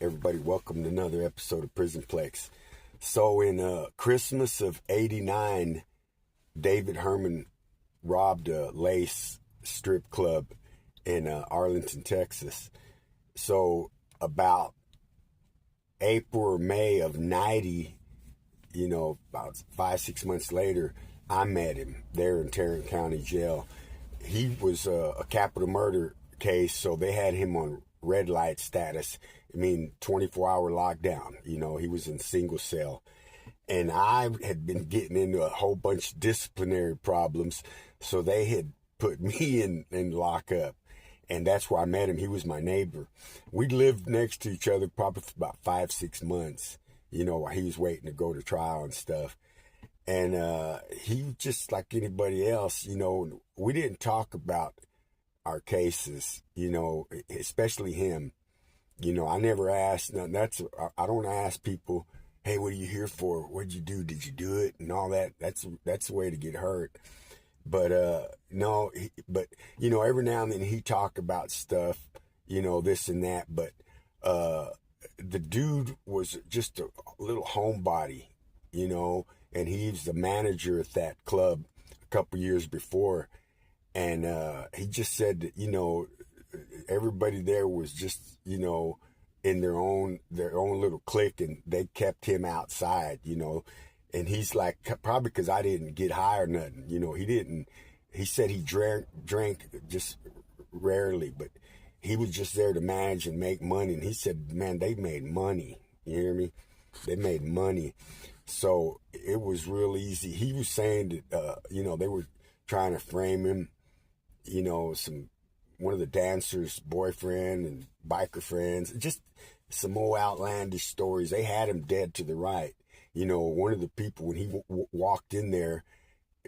everybody, welcome to another episode of Prison Plex. So in Christmas of '89, David Herman robbed a Lace strip club in Arlington, Texas. So about April or May of '90, about 5-6 months later, I met him there in Tarrant County Jail. He was a capital murder case, so they had him on red light status. 24-hour lockdown. He was in single cell. And I had been getting into a whole bunch of disciplinary problems, so they had put me in lockup. And that's where I met him. He was my neighbor. We lived next to each other probably for about 5-6 months, while he was waiting to go to trial and stuff. And he, just like anybody else, we didn't talk about our cases, especially him. I never asked. I don't ask people, hey, what are you here for? What'd you do? Did you do it? And all that. That's the way to get hurt. But no, every now and then he talk about stuff, this and that. But the dude was just a little homebody, and he was the manager at that club a couple years before. And he just said that, everybody there was just, in their own little clique, and they kept him outside, And he's like, probably because I didn't get high or nothing, he said he drank just rarely, but he was just there to manage and make money. And he said, man, they made money. You hear me? They made money. So it was real easy. He was saying that, they were trying to frame him, one of the dancers' boyfriend and biker friends, just some old outlandish stories. They had him dead to the right. One of the people, when he walked in there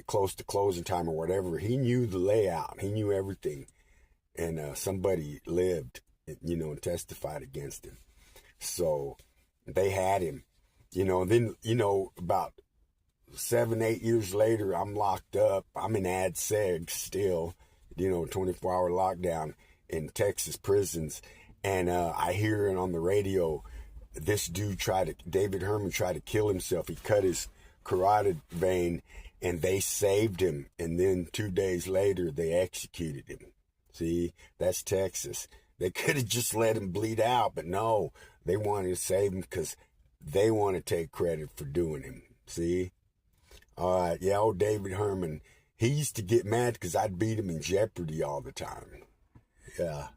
close to closing time or whatever, he knew the layout. He knew everything. And somebody lived, and testified against him. So they had him, then, about 7-8 years later, I'm locked up. I'm in ad seg still, 24-hour lockdown in Texas prisons. And I hear it on the radio, this dude David Herman tried to kill himself. He cut his carotid vein, and they saved him. And then 2 days later, they executed him. See, that's Texas. They could have just let him bleed out, but no, they wanted to save him because they want to take credit for doing him. See? All right, yeah, old David Herman. He used to get mad because I'd beat him in Jeopardy all the time. Yeah.